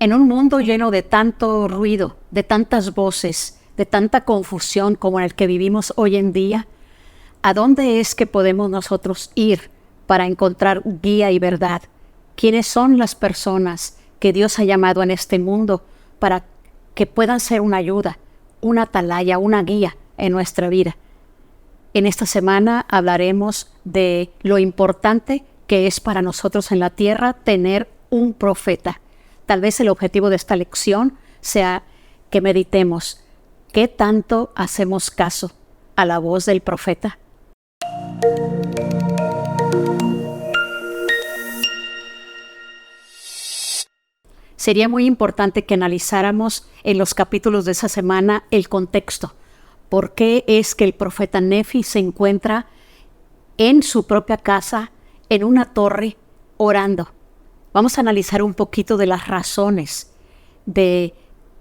En un mundo lleno de tanto ruido, de tantas voces, de tanta confusión como en el que vivimos hoy en día, ¿a dónde es que podemos nosotros ir para encontrar guía y verdad? ¿Quiénes son las personas que Dios ha llamado en este mundo para que puedan ser una ayuda, una atalaya, una guía en nuestra vida? En esta semana hablaremos de lo importante que es para nosotros en la tierra tener un profeta. Tal vez el objetivo de esta lección sea que meditemos qué tanto hacemos caso a la voz del profeta. Sería muy importante que analizáramos en los capítulos de esa semana el contexto. ¿Por qué es que el profeta Nefi se encuentra en su propia casa, en una torre, orando? Vamos a analizar un poquito de las razones, de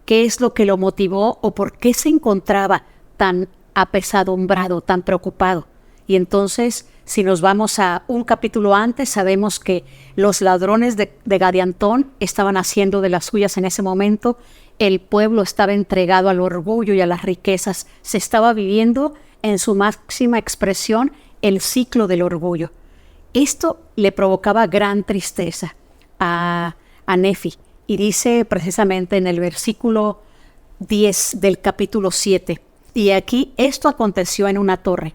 qué es lo que lo motivó o por qué se encontraba tan apesadumbrado, tan preocupado. Y entonces, si nos vamos a un capítulo antes, sabemos que los ladrones de Gadiantón estaban haciendo de las suyas en ese momento. El pueblo estaba entregado al orgullo y a las riquezas. Se estaba viviendo en su máxima expresión el ciclo del orgullo. Esto le provocaba gran tristeza a Nefi. Y dice precisamente en el versículo 10 del capítulo 7, y aquí esto aconteció en una torre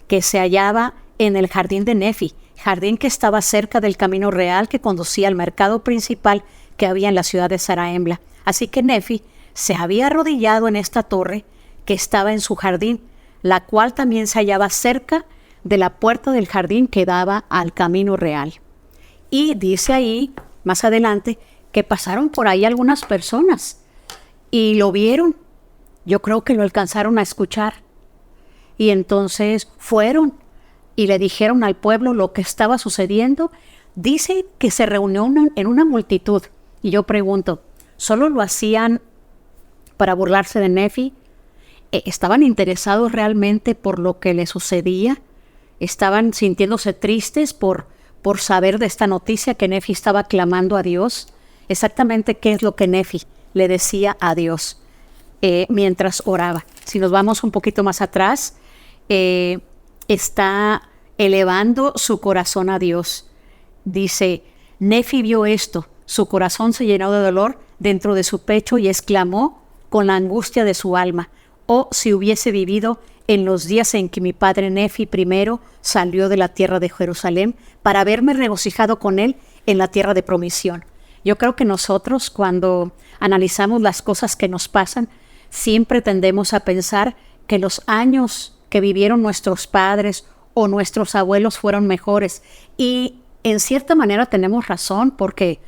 que se hallaba en el jardín de Nefi, jardín que estaba cerca del camino real que conducía al mercado principal que había en la ciudad de Zarahemla. Así que Nefi se había arrodillado en esta torre que estaba en su jardín, la cual también se hallaba cerca de la puerta del jardín que daba al camino real. Y dice ahí, más adelante, que pasaron por ahí algunas personas y lo vieron. Yo creo que lo alcanzaron a escuchar. Y entonces fueron y le dijeron al pueblo lo que estaba sucediendo. Dice que se reunió en una multitud. Y yo pregunto, ¿solo lo hacían para burlarse de Nefi? ¿Estaban interesados realmente por lo que le sucedía? ¿Estaban sintiéndose tristes por saber de esta noticia que Nefi estaba clamando a Dios? Exactamente qué es lo que Nefi le decía a Dios mientras oraba. Si nos vamos un poquito más atrás, está elevando su corazón a Dios. Dice, Nefi vio esto, su corazón se llenó de dolor dentro de su pecho y exclamó con la angustia de su alma, oh, si hubiese vivido en los días en que mi padre Nefi primero salió de la tierra de Jerusalén para haberme regocijado con él en la tierra de promisión. Yo creo que nosotros, cuando analizamos las cosas que nos pasan, siempre tendemos a pensar que los años que vivieron nuestros padres o nuestros abuelos fueron mejores. Y en cierta manera tenemos razón, porque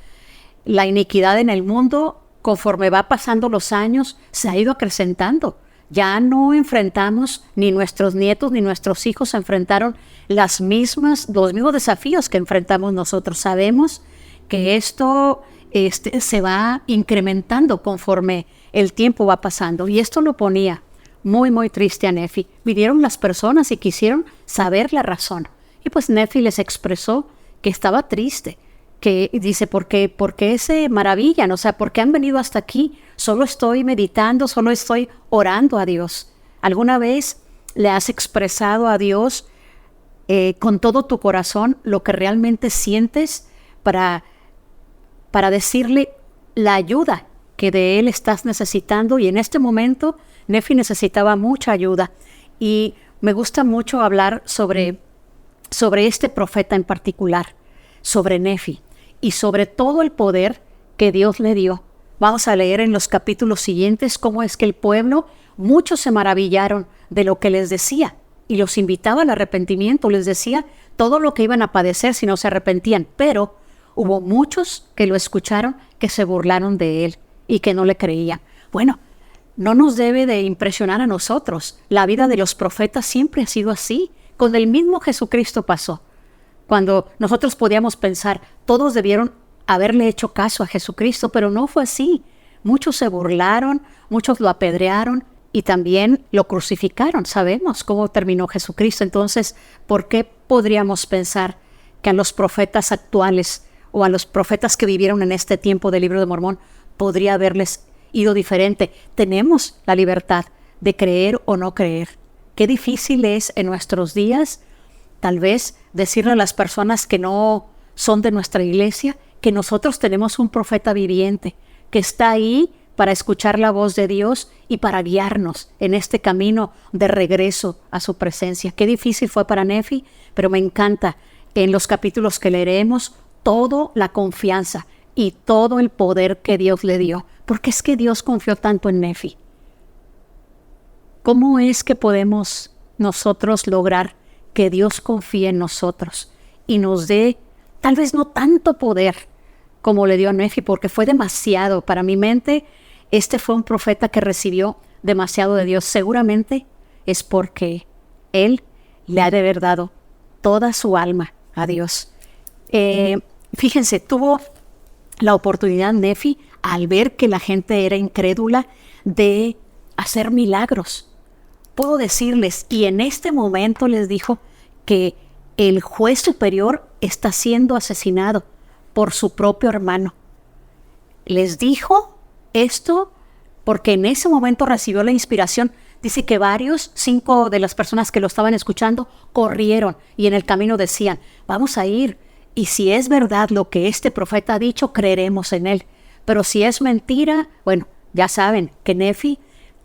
la iniquidad en el mundo, conforme va pasando los años, se ha ido acrecentando. Ya no enfrentamos, ni nuestros nietos ni nuestros hijos enfrentaron los mismos desafíos que enfrentamos nosotros. Sabemos que esto se va incrementando conforme el tiempo va pasando. Y esto lo ponía muy, muy triste a Nefi. Vinieron las personas y quisieron saber la razón. Y pues Nefi les expresó que estaba triste, que dice, ¿por qué se maravillan? O sea, ¿por qué han venido hasta aquí? Solo estoy meditando, solo estoy orando a Dios. ¿Alguna vez le has expresado a Dios con todo tu corazón lo que realmente sientes para decirle la ayuda que de Él estás necesitando? Y en este momento Nefi necesitaba mucha ayuda. Y me gusta mucho hablar sobre este profeta en particular, sobre Nefi y sobre todo el poder que Dios le dio. Vamos a leer en los capítulos siguientes cómo es que el pueblo, muchos se maravillaron de lo que les decía y los invitaba al arrepentimiento. Les decía todo lo que iban a padecer si no se arrepentían, pero hubo muchos que lo escucharon, que se burlaron de él y que no le creían. Bueno, no nos debe de impresionar a nosotros. La vida de los profetas siempre ha sido así. Con el mismo Jesucristo pasó. Cuando nosotros podíamos pensar, todos debieron haberle hecho caso a Jesucristo, pero no fue así. Muchos se burlaron, muchos lo apedrearon y también lo crucificaron. Sabemos cómo terminó Jesucristo. Entonces, ¿por qué podríamos pensar que a los profetas actuales o a los profetas que vivieron en este tiempo del Libro de Mormón podría haberles ido diferente. Tenemos la libertad de creer o no creer. Qué difícil es en nuestros días, tal vez, decirle a las personas que no son de nuestra iglesia, que nosotros tenemos un profeta viviente, que está ahí para escuchar la voz de Dios y para guiarnos en este camino de regreso a su presencia. Qué difícil fue para Nefi, pero me encanta en los capítulos que leeremos toda la confianza y todo el poder que Dios le dio, porque es que Dios confió tanto en Nefi. ¿Cómo es que podemos nosotros lograr que Dios confíe en nosotros y nos dé tal vez no tanto poder como le dio a Nefi, porque fue demasiado para mi mente? Este fue un profeta que recibió demasiado de Dios. Seguramente es porque él le ha de haber dado toda su alma a Dios. Fíjense, tuvo la oportunidad Nefi, al ver que la gente era incrédula, de hacer milagros. Puedo decirles, y en este momento les dijo que el juez superior está siendo asesinado por su propio hermano. Les dijo esto porque en ese momento recibió la inspiración. Dice que 5 de las personas que lo estaban escuchando corrieron y en el camino decían, vamos a ir, y si es verdad lo que este profeta ha dicho, creeremos en él. Pero si es mentira, bueno, ya saben que Nefi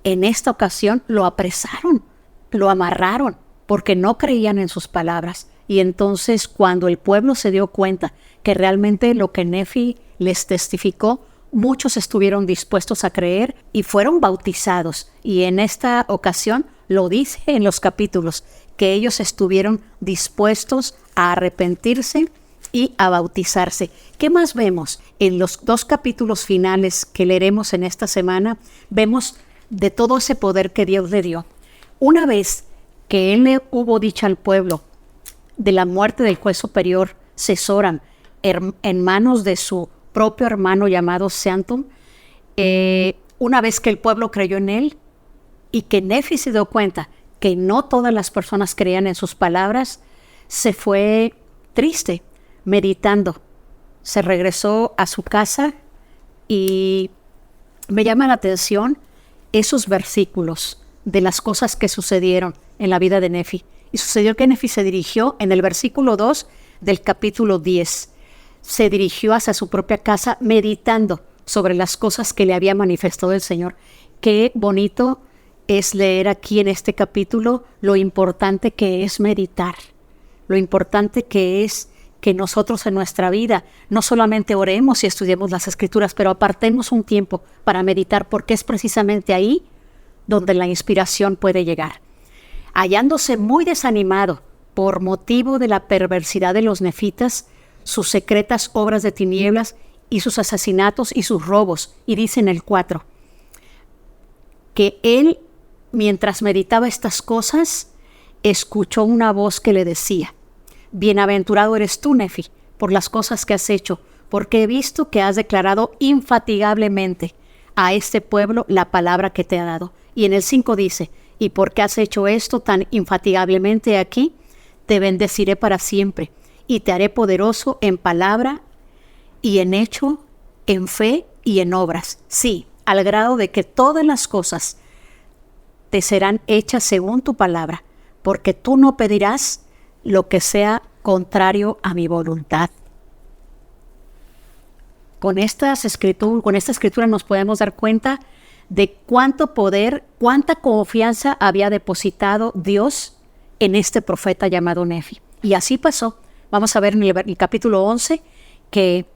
en esta ocasión lo apresaron, lo amarraron, porque no creían en sus palabras. Y entonces cuando el pueblo se dio cuenta que realmente lo que Nefi les testificó, muchos estuvieron dispuestos a creer y fueron bautizados. Y en esta ocasión lo dice en los capítulos, que ellos estuvieron dispuestos a arrepentirse y a bautizarse. ¿Qué más vemos? En los 2 capítulos finales que leeremos en esta semana, vemos de todo ese poder que Dios le dio. Una vez que él le hubo dicho al pueblo de la muerte del juez superior Sesoram en manos de su propio hermano llamado Seantum, una vez que el pueblo creyó en él y que Nefi se dio cuenta que no todas las personas creían en sus palabras, se fue triste, meditando. Se regresó a su casa y me llama la atención esos versículos de las cosas que sucedieron en la vida de Nefi. Y sucedió que Nefi se dirigió en el versículo 2 del capítulo 10. Se dirigió hacia su propia casa meditando sobre las cosas que le había manifestado el Señor. Qué bonito es leer aquí en este capítulo lo importante que es meditar, lo importante que es que nosotros en nuestra vida no solamente oremos y estudiemos las Escrituras, pero apartemos un tiempo para meditar, porque es precisamente ahí donde la inspiración puede llegar. Hallándose muy desanimado por motivo de la perversidad de los nefitas, sus secretas obras de tinieblas y sus asesinatos y sus robos, y dice en el 4, que él, mientras meditaba estas cosas, escuchó una voz que le decía, bienaventurado eres tú, Nefi, por las cosas que has hecho, porque he visto que has declarado infatigablemente a este pueblo la palabra que te ha dado. Y en el 5 dice, y porque has hecho esto tan infatigablemente aquí, te bendeciré para siempre, y te haré poderoso en palabra y en hecho, en fe y en obras. Sí, al grado de que todas las cosas te serán hechas según tu palabra, porque tú no pedirás lo que sea contrario a mi voluntad. Con esta escritura nos podemos dar cuenta de cuánto poder, cuánta confianza había depositado Dios en este profeta llamado Nefi. Y así pasó. Vamos a ver en el capítulo 11 que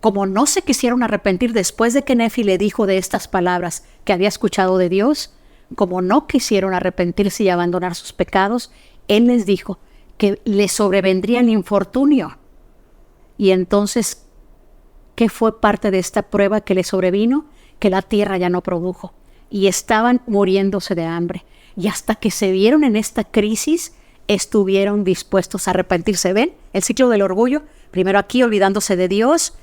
como no se quisieron arrepentir después de que Nefi le dijo de estas palabras que había escuchado de Dios, como no quisieron arrepentirse y abandonar sus pecados, él les dijo que les sobrevendría el infortunio. Y entonces, ¿qué fue parte de esta prueba que les sobrevino? Que la tierra ya no produjo y estaban muriéndose de hambre. Y hasta que se vieron en esta crisis, estuvieron dispuestos a arrepentirse. ¿Ven? El ciclo del orgullo. Primero aquí olvidándose de Dios,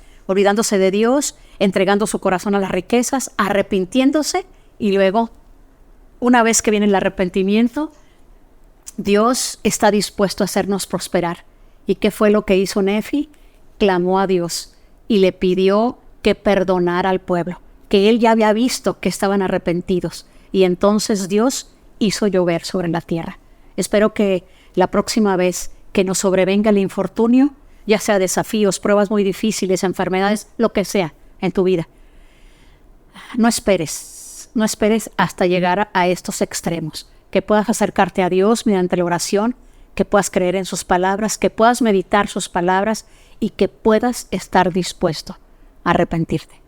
entregando su corazón a las riquezas, arrepintiéndose, y luego, una vez que viene el arrepentimiento, Dios está dispuesto a hacernos prosperar. ¿Y qué fue lo que hizo Nefi? Clamó a Dios y le pidió que perdonara al pueblo. que él ya había visto que estaban arrepentidos. Y entonces Dios hizo llover sobre la tierra. Espero que la próxima vez que nos sobrevenga el infortunio, ya sea desafíos, pruebas muy difíciles, enfermedades, lo que sea en tu vida, no esperes hasta llegar a estos extremos, que puedas acercarte a Dios mediante la oración, que puedas creer en sus palabras, que puedas meditar sus palabras y que puedas estar dispuesto a arrepentirte.